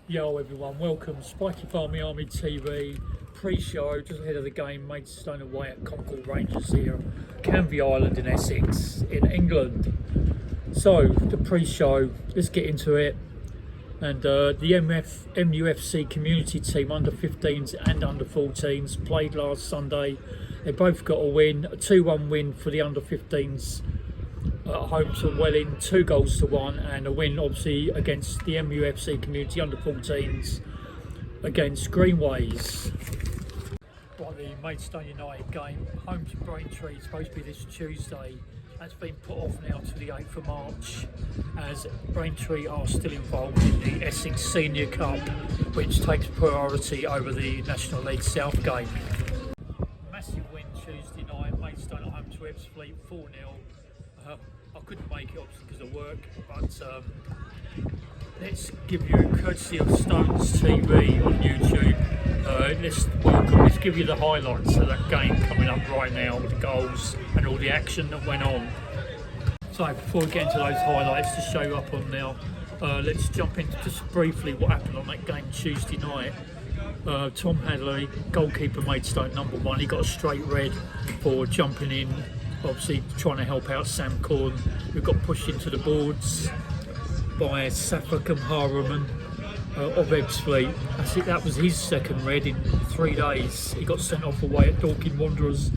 Yo everyone, welcome. Spiky Farmy Army TV pre-show just ahead of the game. Maidstone away at Concord Rangers here, Canvey Island in Essex in England. So the pre-show, let's get into it. And the MUFC community team under 15s and under 14s played last Sunday. They both got a win, a 2-1 win for the under 15s at home to Welling, 2-1, and a win obviously against the MUFC community under 14s against Greenways. Right, the Maidstone United game, home to Braintree, it's supposed to be this Tuesday. That's been put off now to the 8th of March as Braintree are still involved in the Essex Senior Cup, which takes priority over the National League South game. Massive win Tuesday night, Maidstone at home to Ebbsfleet 4-0. I couldn't make it obviously because of work, but let's give you, courtesy of Stones TV on YouTube, let's give you the highlights of that game coming up right now with the goals and all the action that went on. So before we get into those highlights to show you up on now, let's jump into just briefly what happened on that game Tuesday night. Tom Hadley, goalkeeper Maidstone #1, he got a straight red for jumping in, obviously trying to help out Sam Corn, who got pushed into the boards by Safak Harriman of Ebbsfleet. That was his second red in 3 days. He got sent off away at Dorking Wanderers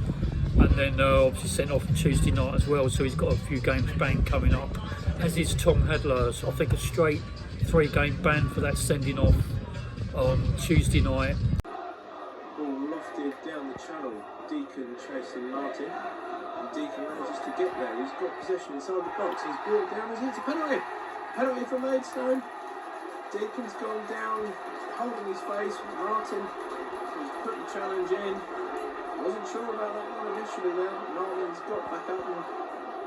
and then obviously sent off on Tuesday night as well, so he's got a few games banned coming up, as is Tom Hadler. So I think a straight 3-game ban for that sending off on Tuesday night. Ball lofted down the channel, Deacon chasing Martin. Deacon manages to get there. He's got possession inside the box. He's brought down. It's a penalty. Penalty for Maidstone. Deacon's gone down, holding his face. Martin has put the challenge in. Wasn't sure about that one initially there, but Martin's got back up and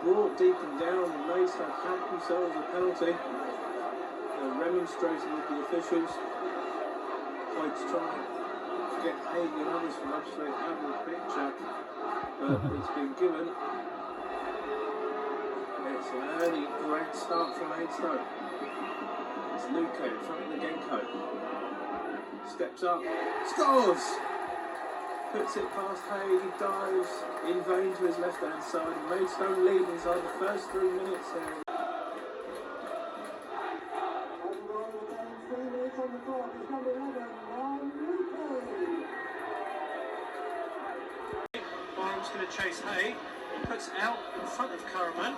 brought Deacon down. And Maidstone count themselves a penalty. They're remonstrating with the officials. Quite trying to get Haig and others from Ebbsfleet out of the picture. It's been given. It's an early great start from Maidstone. It's Luke in front of the Genko. Steps up, scores! Puts it past Hay, he dives in vain to his left hand side. Maidstone lead inside the first 3 minutes there. Going to chase Hay, puts out in front of Karaman.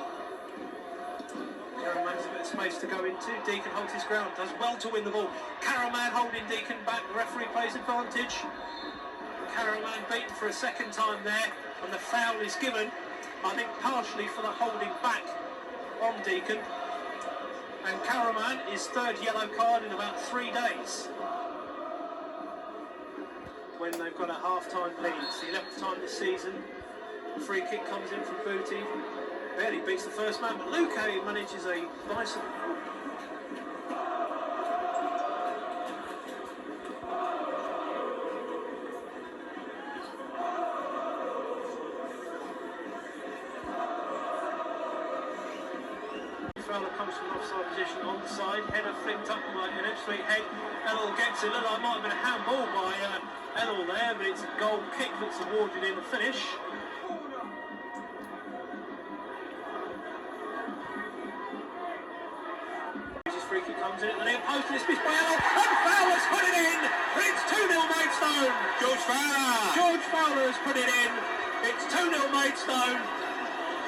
Karaman has a bit of space to go into. Deacon holds his ground, does well to win the ball. Karaman holding Deacon back, the referee plays advantage. Karaman beaten for a second time there, and the foul is given, I think partially for the holding back on Deacon. And Karaman, his 3rd yellow card in about 3 days. When they've got a half-time lead, it's the 11th time this season. The free kick comes in from Booty, barely beats the first man, but Luke manages a nice... Fowler comes from offside position on the side, header flicked up like an Ebbsfleet head. Ellel gets it, looked like it might have been a handball by Ellel there, but it's a goal kick that's awarded in the finish. His free kick comes in at the near post and it's missed by Ellel, and Fowler's put it in! It's 2-0 Maidstone! George Fowler has put it in. It's 2-0 Maidstone.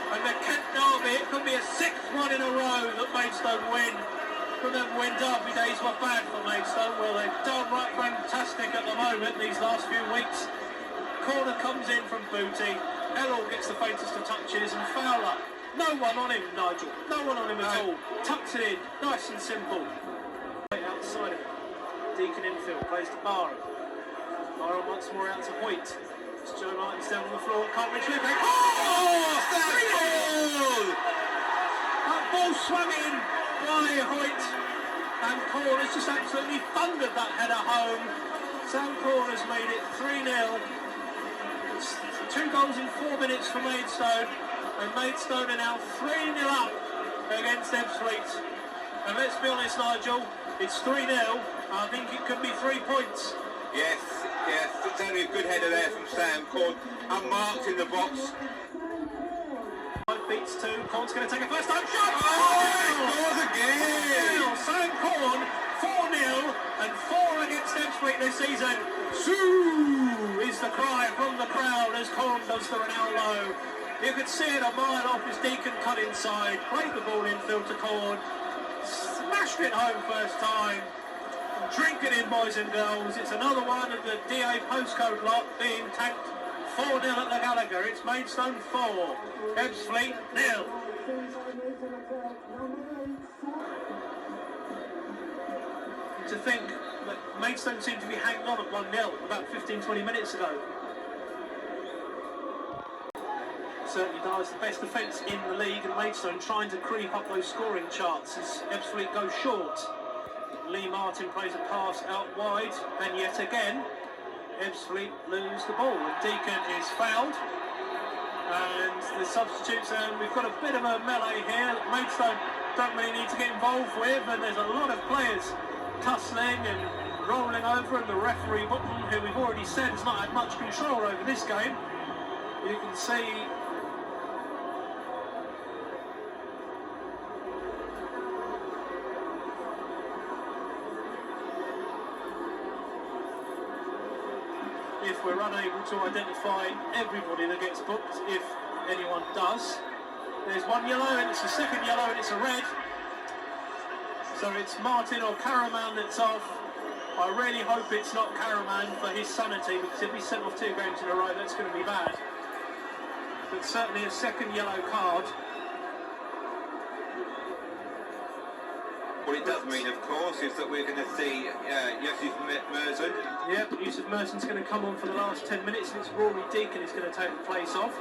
And the Kent derby, it could be a 6th one in a row that Maidstone win. Remember when derby days were bad for Maidstone? Well, they're downright fantastic at the moment these last few weeks. Corner comes in from Booty. Ellel gets the faintest of touches, and Fowler, no one on him, Nigel. No one on him at all. Tucks it in, nice and simple. Right outside of it. Deacon infield, plays to Barham. Barham once more out to Hoyt. Joe Martin's down on the floor, can't reach it. Oh, that ball! That ball swung in by Hoyt, and Corn has just absolutely thundered that header home. Sam Corn has made it 3-0. It's 2 goals in 4 minutes for Maidstone, and Maidstone are now 3-0 up against Ebbsfleet. And let's be honest, Nigel, it's 3-0. could be 3 points. Yes, it's only a good header there from Sam Corn, unmarked in the box. Beats 2, Corn's going to take a first time shot. Oh, scores again! Sam Corn, 4-0 and 4 against Ebbsfleet this season. Shoo! Is the cry from the crowd as Corn does the Ronaldo. You could see it a mile off as Deacon cut inside, played the ball infield to Corn, smashed it home first time. Drink it in, boys and girls. It's another one of the DA postcode lot being tanked 4-0 at the Gallagher. It's Maidstone 4, Ebbsfleet 0. To think that Maidstone seemed to be hanging on at 1-0 about 15-20 minutes ago. Certainly does. The best defence in the league, and Maidstone trying to creep up those scoring charts as Ebbsfleet goes short. Lee Martin plays a pass out wide, and yet again Ebbsfleet lose the ball. And Deacon is fouled, and the substitutes, and we've got a bit of a melee here that Maidstone don't really need to get involved with, and there's a lot of players tussling and rolling over, and the referee Button, who we've already said has not had much control over this game. You can see if we're unable to identify everybody that gets booked, if anyone does. There's one yellow, and it's a second yellow, and it's a red. So it's Martin or Karaman that's off. I really hope it's not Karaman for his sanity, because if he's sent off 2 games in a row, that's going to be bad. But certainly a second yellow card. What it does mean, of course, is that we're going to see Yusuf Merton. Yep, Yusuf Merton's going to come on for the last 10 minutes, and it's Rory Deacon who's going to take the place off.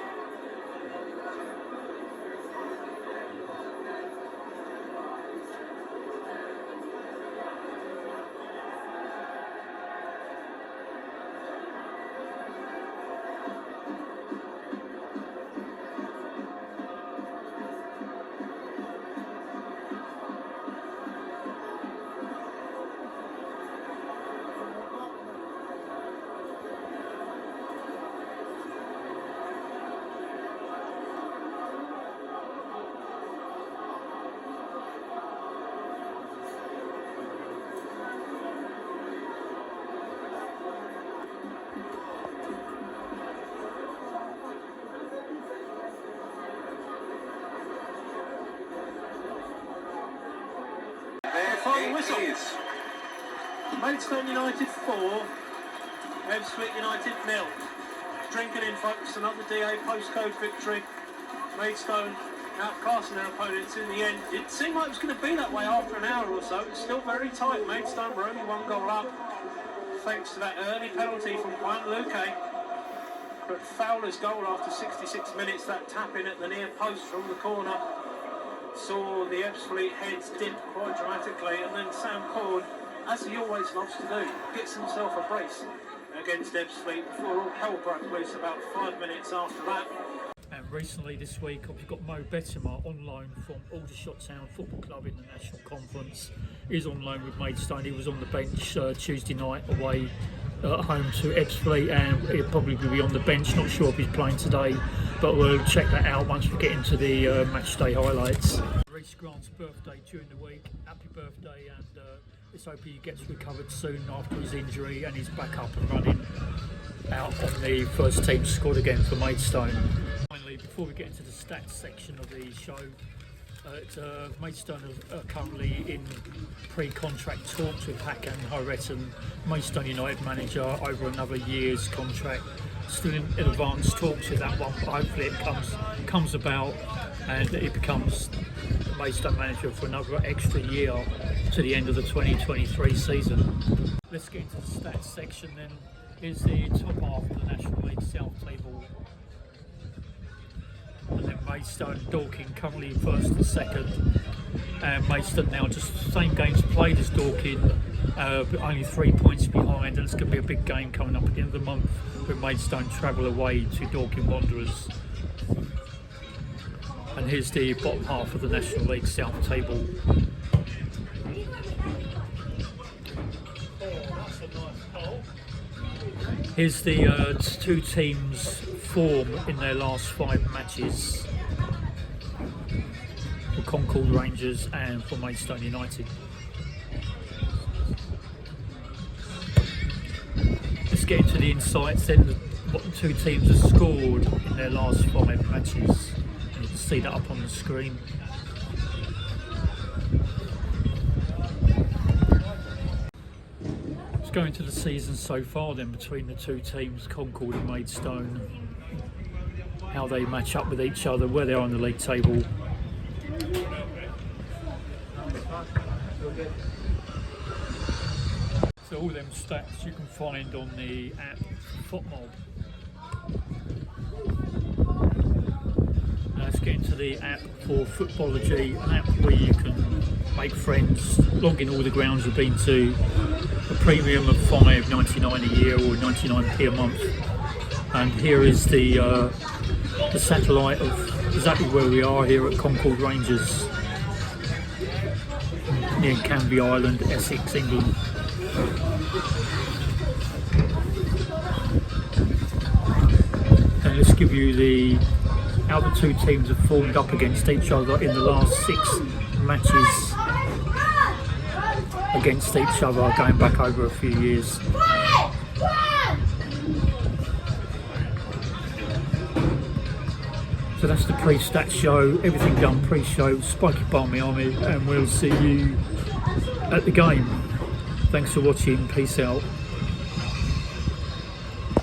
Final whistle. Maidstone United 4, Ebbsfleet United 0. Drinking in, folks, another DA postcode victory. Maidstone outclassing their opponents in the end. It seemed like it was going to be that way after an hour or so. It's still very tight. Maidstone were only 1 goal up, thanks to that early penalty from Juan Luque. But Fowler's goal after 66 minutes, that tap in at the near post from the corner, saw the Ebbsfleet heads dip quite dramatically, and then Sam Corn, as he always loves to do, gets himself a brace against Ebbsfleet before all hell broke loose about 5 minutes after that. And recently this week I've got Mo Bettimer on loan from Aldershot Town Football Club in the National Conference. He's on loan with Maidstone. He was on the bench Tuesday night away at home to Ebbsfleet, and he'll probably be on the bench. Not sure if he's playing today, but we'll check that out once we get into the match day highlights. Reece Grant's birthday during the week. Happy birthday, and let's hope he gets recovered soon after his injury and he's back up and running out on the first team squad again for Maidstone. Finally, before we get into the stats section of the show, Maidstone are currently in pre-contract talks with Hakan Hayrettin, Maidstone United manager, over another year's contract. Still in advanced talks with that one, but hopefully it comes about and it becomes Maidstone manager for another extra year to the end of the 2023 season. Let's get into the stats section then. Here's the top half of the National League South table. And then Maidstone, Dorking currently first and second, and Maidstone now just the same games played as Dorking, but only 3 points behind, and it's going to be a big game coming up at the end of the month when Maidstone travel away to Dorking Wanderers. And here's the bottom half of the National League South table. Here's the two teams' form in their last 5 matches for Concord Rangers and for Maidstone United. Let's get into the insights then, what the two teams have scored in their last 5 matches. And you can see that up on the screen. Let's go into the season so far then between the two teams, Concord and Maidstone. How they match up with each other, where they are on the league table. So all them stats you can find on the app FootMob. Now let's get into the app for Footballogy, an app where you can make friends, log in all the grounds you've been to, a premium of $5.99 a year or 99p a month. And here is the satellite of exactly where we are here at Concord Rangers, near Canvey Island, Essex, England. And let's give you how the two teams have formed up against each other in the last 6 matches against each other, going back over a few years. So that's the pre-stat show, everything done pre-show, Spiky Barmy Army, and we'll see you at the game. Thanks for watching, peace out.